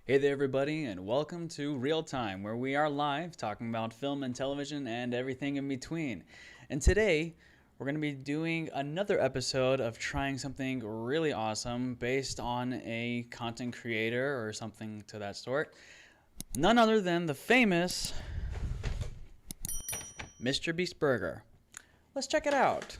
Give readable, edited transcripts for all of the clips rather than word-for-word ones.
Hey there, everybody, and welcome to Real Time, where we are live talking about film and television and everything in between. And today, we're going to be doing another episode of trying something really awesome based on a content creator or something to that sort. None other than the famous MrBeast Burger. Let's check it out.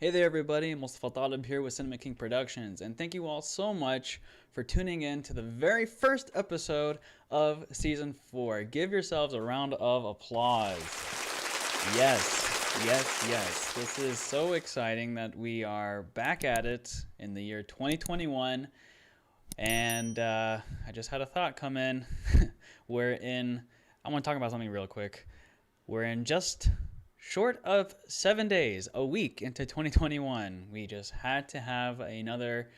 Hey there, everybody. Mustafa Talib here with Cinema King Productions, and thank you all so much for tuning in to the very first episode of Season 4. Give yourselves a round of applause. Yes. This is so exciting that we are back at it in the year 2021, and I just had a thought come in. I want to talk about something real quick. We're in just short of 7 days, a week into 2021, we just had to have another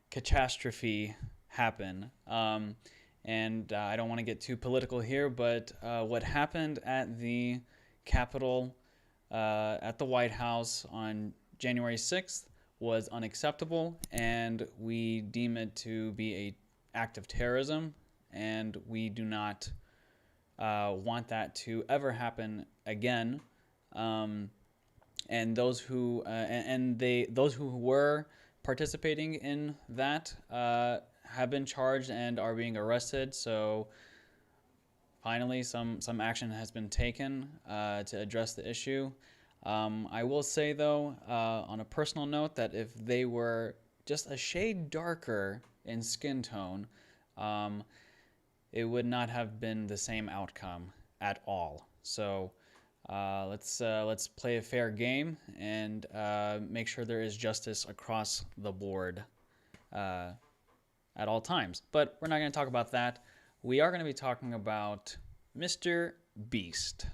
catastrophe happen. And I don't want to get too political here, but what happened at the Capitol, at the White House on January 6th was unacceptable, and we deem it to be an act of terrorism, and we do not want that to ever happen again. And those who were participating in that have been charged and are being arrested. So finally, some action has been taken to address the issue. I will say though, on a personal note, that if they were just a shade darker in skin tone, it would not have been the same outcome at all. So let's play a fair game and make sure there is justice across the board at all times. But we're not going to talk about that. We are going to be talking about MrBeast.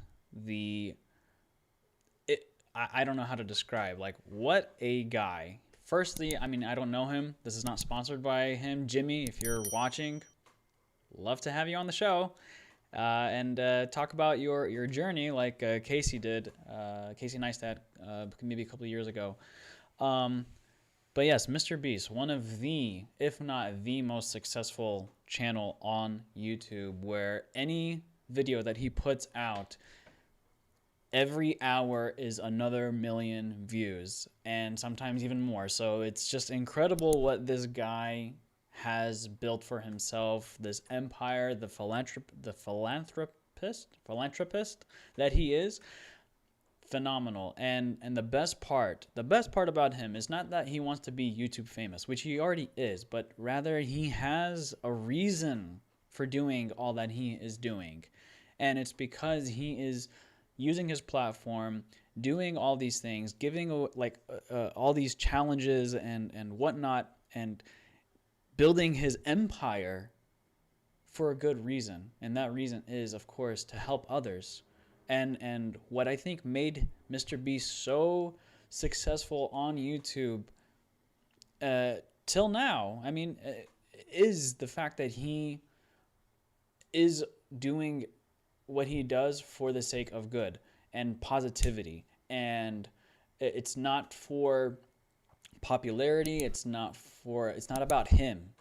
I don't know how to describe. Like, what a guy. Firstly, I mean, I don't know him. This is not sponsored by him. Jimmy, if you're watching, love to have you on the show. And talk about your journey like Casey did, Casey Neistat, maybe a couple of years ago. But yes, MrBeast, one of the, if not the most successful channel on YouTube, where any video that he puts out, every hour is another million views, and sometimes even more. So it's just incredible what this guy has built for himself, this empire, the philanthropist that he is. Phenomenal. And the best part about him is not that he wants to be YouTube famous, which he already is, but rather he has a reason for doing all that he is doing. And it's because he is using his platform, doing all these things, giving all these challenges and whatnot, and building his empire for a good reason. And that reason is, of course, to help others. And what I think made MrBeast so successful on YouTube till now, I mean, is the fact that he is doing what he does for the sake of good and positivity. And it's not for popularity. It's not about him.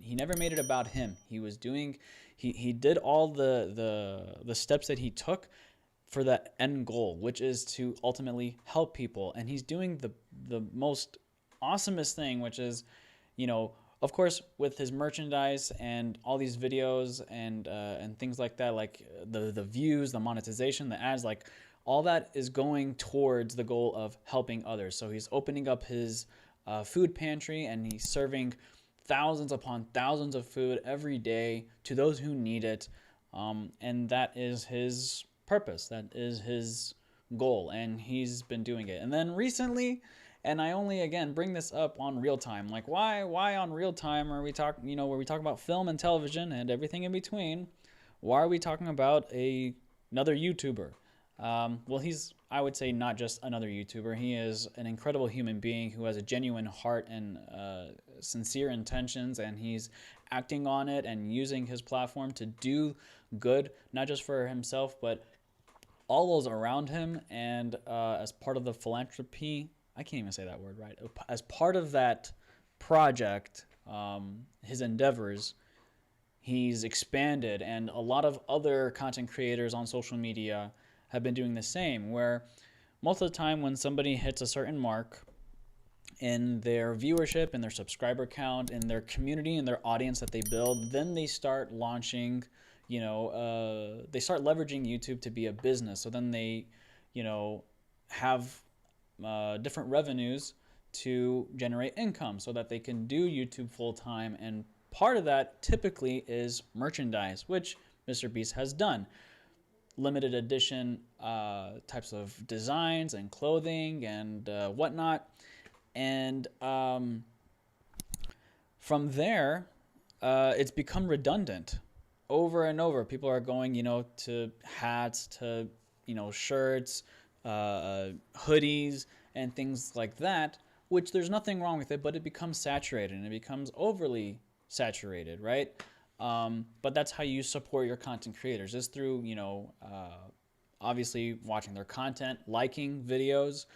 He never made it about him. He did all the steps that he took for that end goal, which is to ultimately help people. And he's doing the most awesomest thing, which is, of course, with his merchandise and all these videos and things like that, like the views, the monetization, the ads, like all that is going towards the goal of helping others. So he's opening up his food pantry, and he's serving thousands upon thousands of food every day to those who need it. And that is his purpose. That is his goal. And he's been doing it. And then recently, and I only, again, bring this up on Real Time. Like, why on Real Time are we talking, where we talk about film and television and everything in between? Why are we talking about another YouTuber? Well, he's, I would say, not just another YouTuber. He is an incredible human being who has a genuine heart and sincere intentions, and he's acting on it and using his platform to do good, not just for himself, but all those around him. And as part of the philanthropy, I can't even say that word right. As part of that project, his endeavors, he's expanded, and a lot of other content creators on social media have been doing the same, where most of the time when somebody hits a certain mark in their viewership, in their subscriber count, in their community, in their audience that they build, then they start launching, they start leveraging YouTube to be a business. So then they, have different revenues to generate income so that they can do YouTube full time. And part of that typically is merchandise, which MrBeast has done. Limited edition types of designs and clothing and whatnot. And from there, it's become redundant over and over. People are going, to hats, to, shirts, hoodies, and things like that, which there's nothing wrong with it, but it becomes saturated and it becomes overly saturated, right? But that's how you support your content creators, is through, obviously watching their content, liking videos,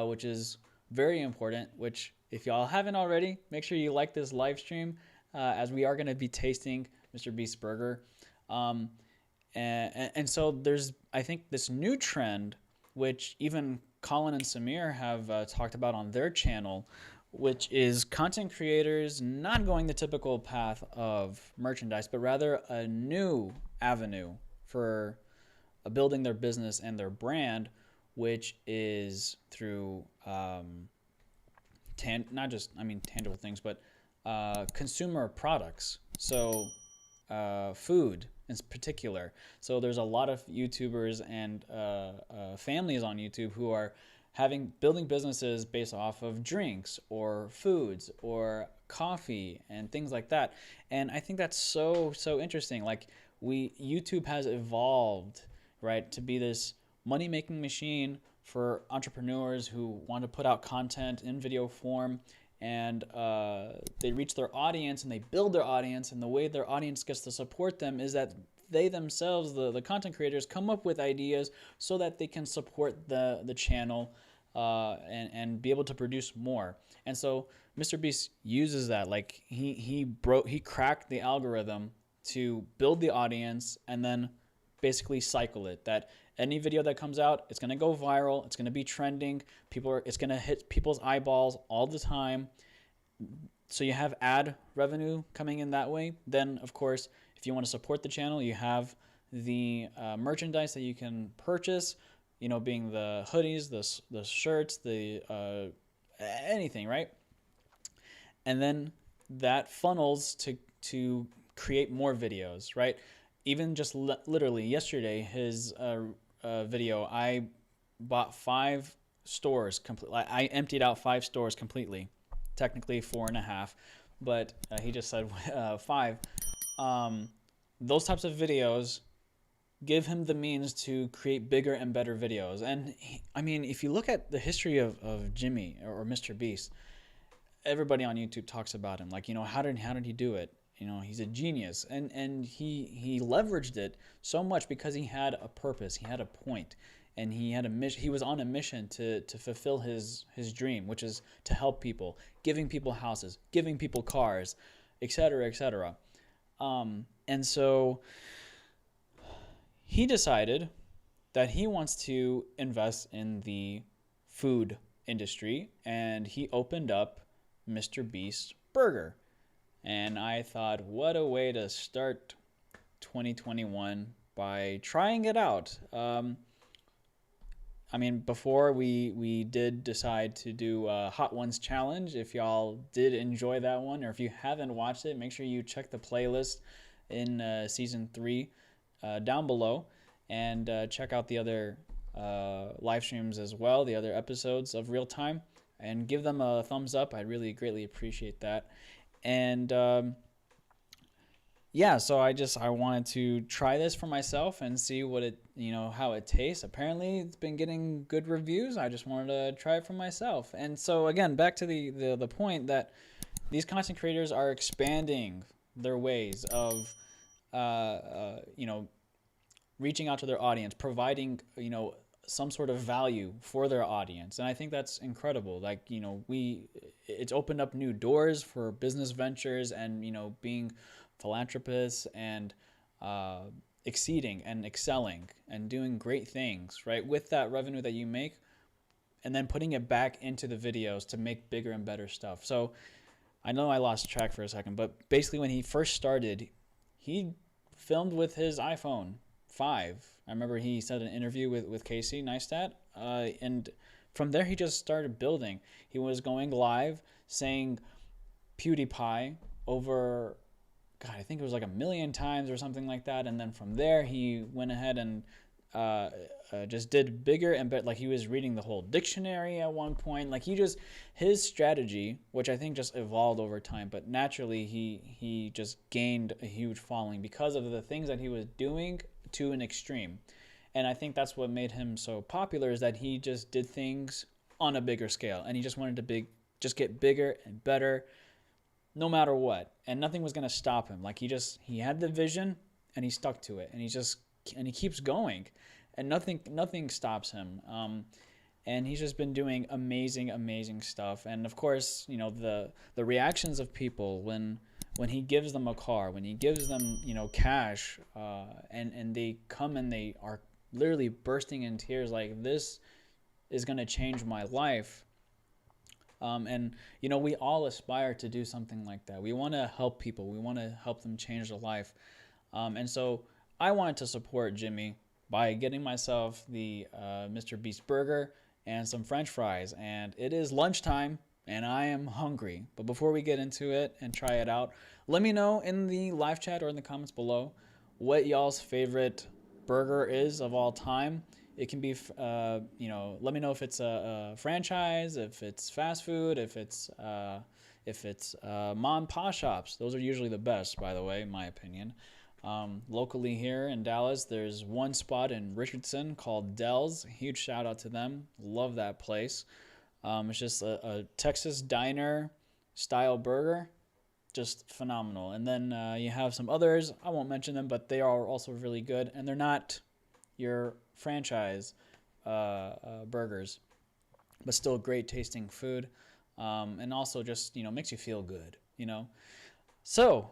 which is very important, which if y'all haven't already, make sure you like this live stream as we are going to be tasting MrBeast Burger. And so there's, I think, this new trend, which even Colin and Samir have talked about on their channel, which is content creators not going the typical path of merchandise, but rather a new avenue for building their business and their brand, which is through not just, tangible things, but consumer products. So food in particular. So there's a lot of YouTubers and families on YouTube who are building businesses based off of drinks or foods or coffee and things like that. And I think that's so interesting. Like, YouTube has evolved, right, to be this money-making machine for entrepreneurs who want to put out content in video form, and they reach their audience and they build their audience, and the way their audience gets to support them is that they themselves, the content creators, come up with ideas so that they can support the channel and be able to produce more. And so MrBeast uses that. Like, he cracked the algorithm to build the audience and then basically cycle it, that any video that comes out, it's going to go viral, it's going to be trending, it's going to hit people's eyeballs all the time. So you have ad revenue coming in that way. Then, of course, if you want to support the channel, you have the merchandise that you can purchase, being the hoodies, the shirts, the anything, right? And then that funnels to create more videos, right? Even just literally yesterday, his video, I bought 5 stores completely. I emptied out 5 stores completely, technically 4.5, but he just said 5. Those types of videos give him the means to create bigger and better videos. And if you look at the history of Jimmy or MrBeast, everybody on YouTube talks about him. Like, how did he do it? He's a genius, and he leveraged it so much because he had a purpose, he had a point, and he had a mission. He was on a mission to fulfill his dream, which is to help people, giving people houses, giving people cars, etc., etc. And so he decided that he wants to invest in the food industry, and he opened up MrBeast Burger. And I thought, what a way to start 2021 by trying it out. Before we did decide to do a Hot Ones challenge. If y'all did enjoy that one, or if you haven't watched it, make sure you check the playlist in season 3 down below, and check out the other live streams as well, the other episodes of Real Time, and give them a thumbs up. I'd really greatly appreciate that. And yeah, so I wanted to try this for myself and see what it, how it tastes. Apparently, it's been getting good reviews. I just wanted to try it for myself. And so again, back to the point that these content creators are expanding their ways of, you know, reaching out to their audience, providing, some sort of value for their audience. And I think that's incredible. Like, it's opened up new doors for business ventures and, being philanthropists and exceeding and excelling and doing great things, right? With that revenue that you make, and then putting it back into the videos to make bigger and better stuff. So I know I lost track for a second, but basically when he first started, he filmed with his iPhone 5. I remember he said in an interview with Casey Neistat, and from there he just started building. He was going live saying PewDiePie over, God, I think it was like 1,000,000 times or something like that. And then from there he went ahead and just did bigger and better. Like he was reading the whole dictionary at one point. Like his strategy, which I think just evolved over time, but naturally he just gained a huge following because of the things that he was doing to an extreme. And I think that's what made him so popular, is that he just did things on a bigger scale, and he just wanted to just get bigger and better no matter what, and nothing was going to stop him. Like he had the vision and he stuck to it, and he keeps going, and nothing stops him. And he's just been doing amazing stuff. And of course, the reactions of people when he gives them a car, when he gives them, cash, and they come and they are literally bursting in tears, like, this is going to change my life. And, we all aspire to do something like that. We want to help people. We want to help them change their life. And so I wanted to support Jimmy by getting myself the MrBeast burger and some French fries. And it is lunchtime, and I am hungry. But before we get into it and try it out, let me know in the live chat or in the comments below what y'all's favorite burger is of all time. It can be, let me know if it's a franchise, if it's fast food, if it's mom and pop shops. Those are usually the best, by the way, in my opinion. Locally here in Dallas, there's one spot in Richardson called Dell's. Huge shout out to them. Love that place. It's just a Texas diner style burger. Just phenomenal. And then you have some others. I won't mention them, but they are also really good. And they're not your franchise burgers, but still great tasting food. And also just, makes you feel good, So,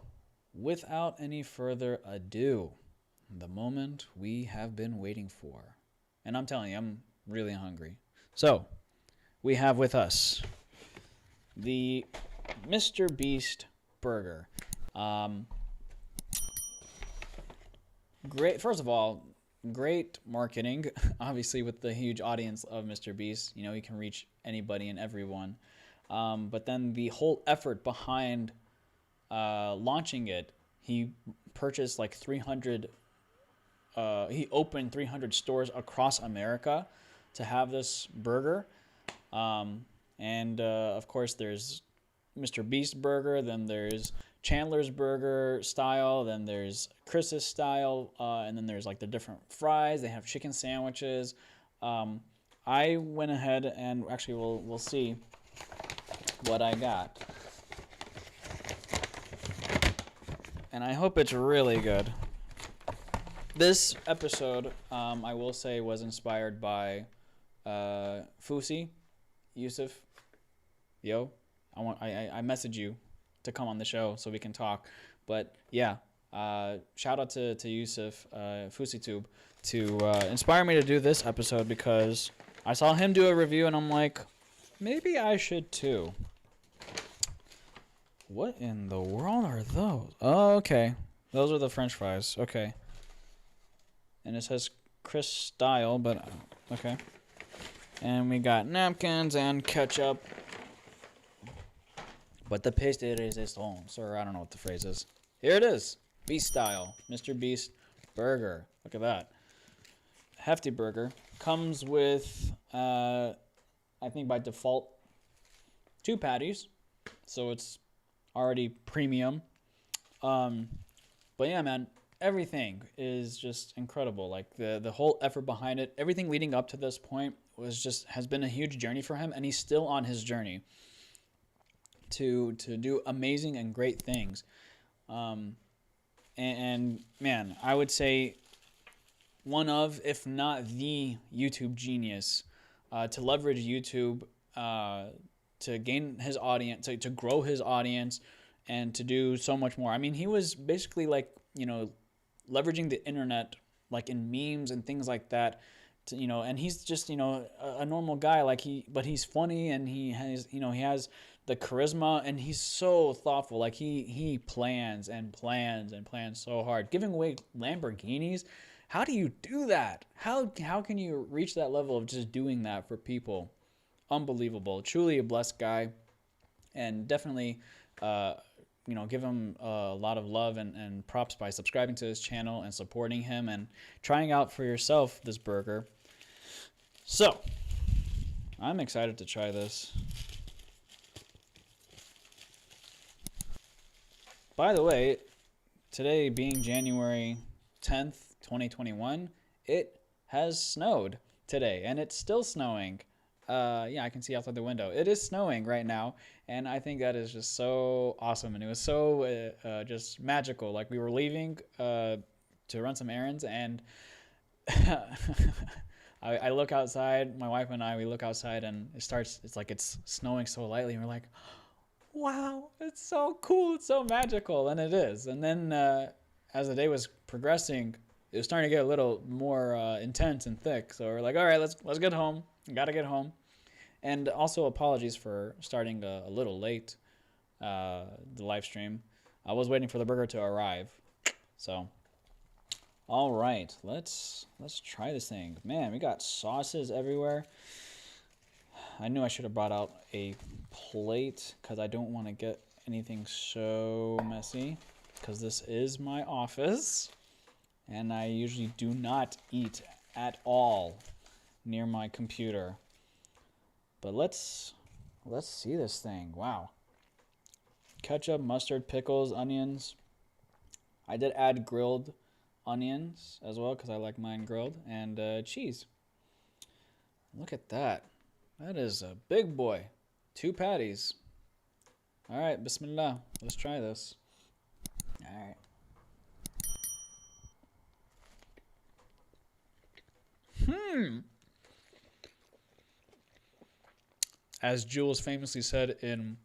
without any further ado, the moment we have been waiting for. And I'm telling you, I'm really hungry. So, we have with us the MrBeast burger. Great. First of all, great marketing, obviously, with the huge audience of MrBeast. He can reach anybody and everyone. But then the whole effort behind launching it, he purchased like 300, he opened 300 stores across America to have this burger. And of course, there's MrBeast burger, then there's Chandler's burger style, then there's Chris's style, and then there's like the different fries. They have chicken sandwiches. I went ahead and actually we'll see what I got. And I hope it's really good. This episode, I will say, was inspired by Fusi, Yusuf. Yo, I message you to come on the show so we can talk. But yeah, shout out to Yusuf, FusiTube, to inspire me to do this episode, because I saw him do a review and I'm like, maybe I should too. What in the world are those? Oh, okay. Those are the French fries. Okay. And it says Chris style, but okay. And we got napkins and ketchup. But the paste de resistance, or I don't know what the phrase is. Here it is. Beast style. MrBeast burger. Look at that. Hefty burger. Comes with, I think by default, 2 patties. So it's already premium. But yeah, man, everything is just incredible. Like the whole effort behind it, everything leading up to this point has been a huge journey for him, and he's still on his journey to do amazing and great things. Um, and man, I would say one of, if not the YouTube genius, to leverage YouTube to gain his audience, to grow his audience, and to do so much more. I mean, he was basically like, leveraging the internet, like in memes and things like that. And he's just, a normal guy, but he's funny, and he has the charisma, and he's so thoughtful. Like he plans and plans and plans so hard, giving away Lamborghinis. How do you do that? How can you reach that level of just doing that for people? Unbelievable. Truly a blessed guy, and definitely, give him a lot of love and props by subscribing to his channel and supporting him and trying out for yourself this burger. So, I'm excited to try this. By the way, today being January 10th, 2021, it has snowed today, and it's still snowing. Yeah, I can see outside the window. It is snowing right now, and I think that is just so awesome, and it was so just magical. Like, we were leaving to run some errands, and I look outside, my wife and we look outside, and it's like it's snowing so lightly, and we're like, wow, it's so cool, it's so magical, and it is. And then as the day was progressing, it was starting to get a little more intense and thick. So we're like, all right, let's get home. Gotta get home. And also apologies for starting a little late the live stream. I was waiting for the burger to arrive. So, all right, let's try this thing. Man, we got sauces everywhere. I knew I should have brought out a plate because I don't want to get anything so messy, because this is my office, and I usually do not eat at all near my computer. But let's see this thing. Wow. Ketchup, mustard, pickles, onions. I did add grilled onions as well because I like mine grilled, and cheese. Look at that. That is a big boy. 2 patties. All right, bismillah. Let's try this. All right. As Jules famously said in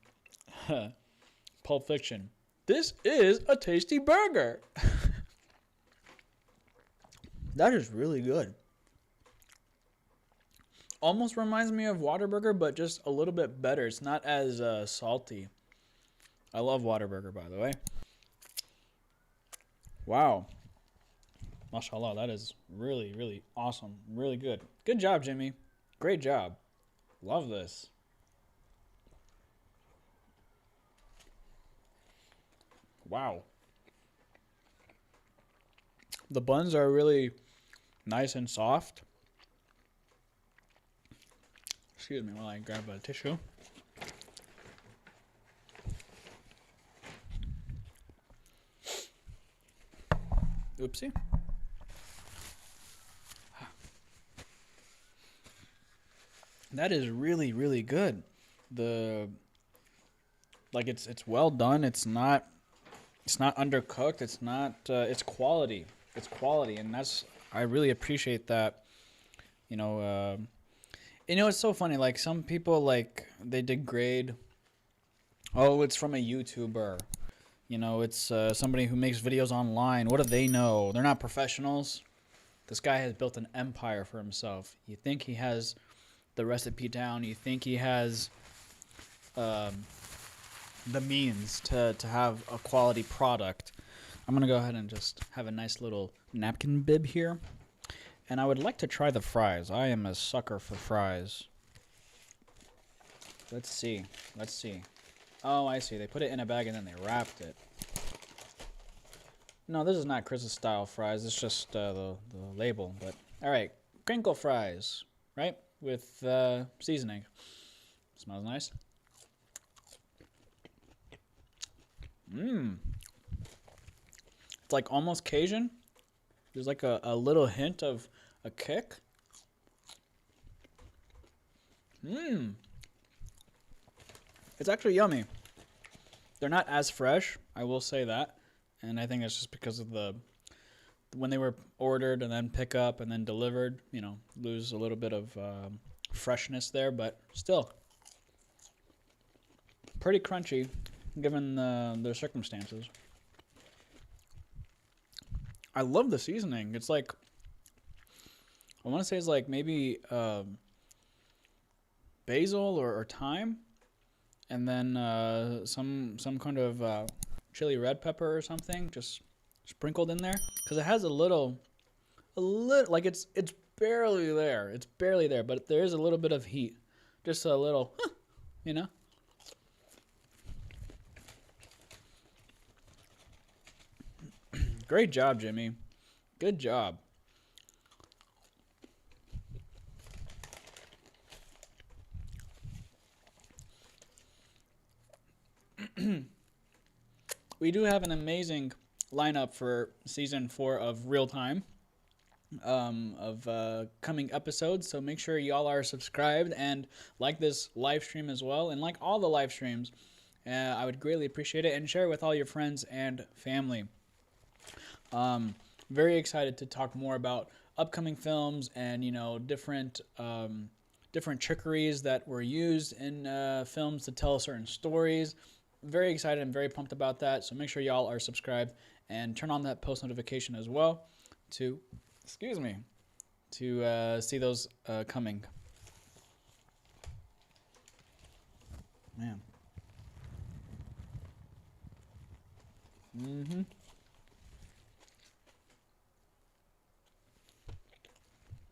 Pulp Fiction, this is a tasty burger. That is really good. Almost reminds me of Whataburger, but just a little bit better. It's not as salty. I love Whataburger, by the way. Wow. Mashallah, that is really, really awesome. Really good. Good job, Jimmy. Great job. Love this. Wow. The buns are really nice and soft. Excuse me while I grab a tissue. Oopsie. That is really, really good. It's well done. It's not undercooked. It's quality. It's quality, and I really appreciate that. It's so funny. Like, some people, like, they degrade. Oh, it's from a YouTuber. It's somebody who makes videos online. What do they know? They're not professionals. This guy has built an empire for himself. You think he has the recipe down? You think he has the means to have a quality product? I'm going to go ahead and just have a nice little napkin bib here. And I would like to try the fries. I am a sucker for fries. Let's see. Oh, I see. They put it in a bag and then they wrapped it. No, this is not Chris's style fries. It's just the label. But all right, crinkle fries, right? With seasoning. Smells nice. It's like almost Cajun. There's like a little hint of a kick. Mmm. It's actually yummy. They're not as fresh, I will say that. And I think it's just because of when they were ordered and then pick up and then delivered, you know, lose a little bit of freshness there, but still pretty crunchy given the circumstances. I love the seasoning. It's like, I want to say it's like maybe basil or thyme, and then some kind of chili red pepper or something just sprinkled in there, because it has a little like it's barely there. It's barely there, but there is a little bit of heat, just a little, you know. Great job, Jimmy. Good job. We do have an amazing lineup for season 4 of Real Time, of coming episodes. So make sure y'all are subscribed and like this live stream as well, and like all the live streams. I would greatly appreciate it, and share it with all your friends and family. Very excited to talk more about upcoming films and, you know, different trickeries that were used in films to tell certain stories. Very excited and very pumped about that. So make sure y'all are subscribed and turn on that post notification as well to, to see those coming. Man.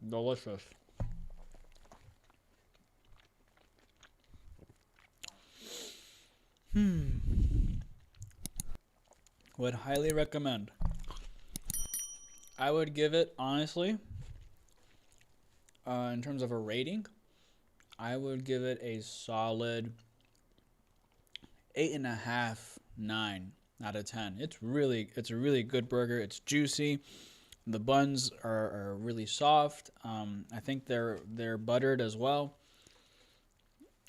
Delicious. Would highly recommend. I would give it, honestly, in terms of a rating, I would give it a solid 8.5, 9 out of 10. It's a really good burger. It's juicy. The buns are really soft. I think they're buttered as well.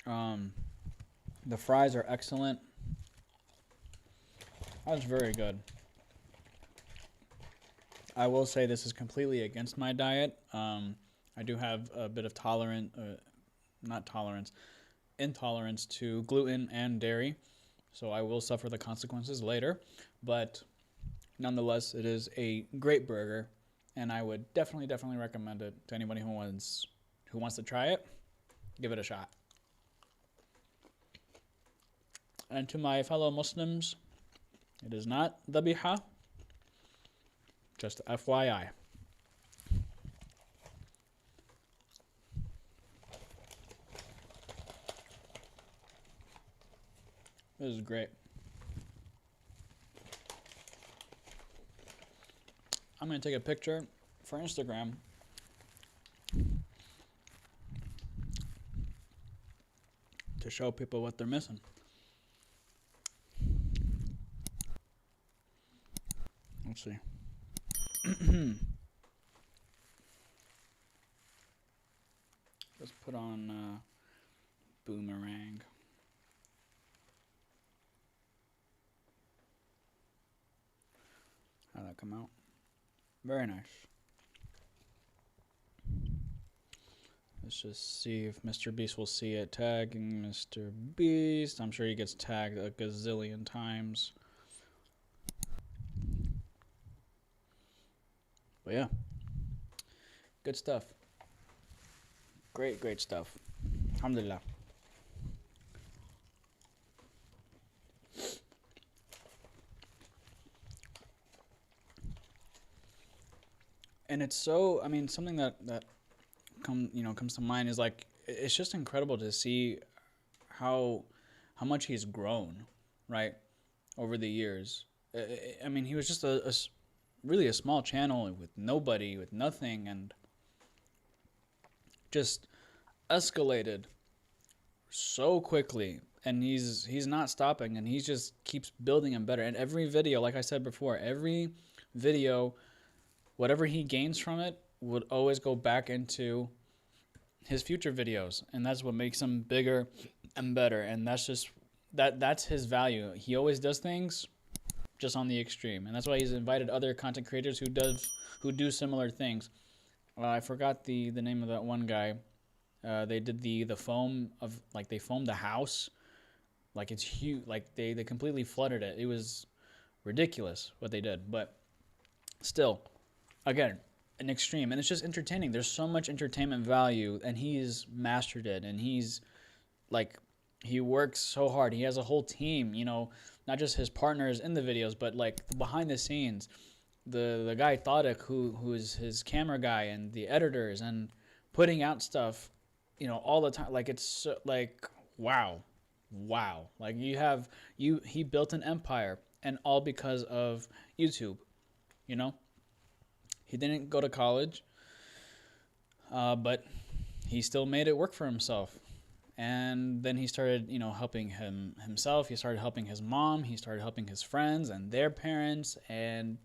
The fries are excellent. That's very good. I will say this is completely against my diet. I do have a bit of intolerance to gluten and dairy, so I will suffer the consequences later. But nonetheless, it is a great burger, and I would definitely recommend it to anybody who wants to try it. Give it a shot. And to my fellow Muslims, it is not dhabiha, just FYI. This is great. I'm going to take a picture for Instagram. To show people what they're missing. Let's see. Let's put on boomerang. How'd that come out? Very nice. Let's just see if MrBeast will see it. Tagging MrBeast. I'm sure he gets tagged a gazillion times. But yeah, good stuff. Great stuff. Alhamdulillah. And it's so, I mean, something that comes to mind is like, it's just incredible to see how much he's grown, right, over the years. I mean, he was just really a small channel with nobody, with nothing, and just escalated so quickly, and he's not stopping, and he just keeps building and better. And every video, like I said before, every video, whatever he gains from it would always go back into his future videos, and that's what makes him bigger and better. And that's his value. He always does things just on the extreme, and that's why he's invited other content creators who do similar things. I forgot the name of that one guy. They did the foam of, like, they foamed the house, like it's huge, like they completely flooded it. It was ridiculous what they did, but still, again, an extreme, and it's just entertaining. There's so much entertainment value, and he's mastered it, and he's like, he works so hard. He has a whole team, you know, not just his partners in the videos, but like behind the scenes, the guy Tariq, who is his camera guy, and the editors, and putting out stuff, you know, all the time. Like, it's so, like, wow, like he built an empire, and all because of YouTube, you know. He didn't go to college, but he still made it work for himself. And then he started, you know, helping himself. He started helping his mom. He started helping his friends and their parents. And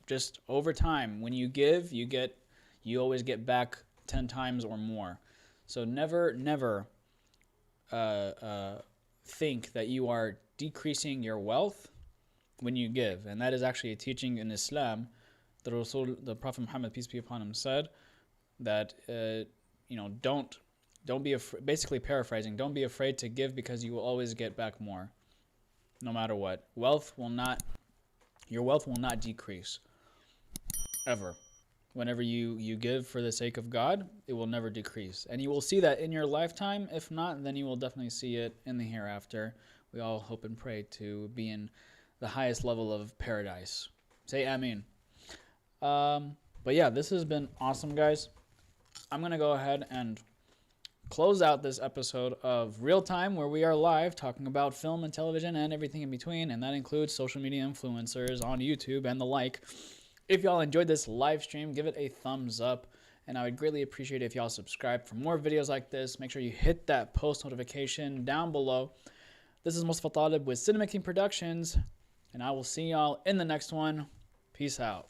just over time, when you give, you always get back 10 times or more. So never think that you are decreasing your wealth when you give. And that is actually a teaching in Islam. The Prophet Muhammad, peace be upon him, said that you know, don't be basically paraphrasing, don't be afraid to give, because you will always get back more, no matter what. Your wealth will not decrease ever. Whenever you give for the sake of God, it will never decrease, and you will see that in your lifetime. If not, then you will definitely see it in the hereafter. We all hope and pray to be in the highest level of paradise. Say Ameen. But yeah, this has been awesome, guys. I'm going to go ahead and close out this episode of Real Time, where we are live talking about film and television and everything in between, and that includes social media influencers on YouTube and the like. If y'all enjoyed this live stream, give it a thumbs up, and I would greatly appreciate it if y'all subscribe for more videos like this. Make sure you hit that post notification down below. This is Mustafa Talib with Cinemaking Productions, and I will see y'all in the next one. Peace out.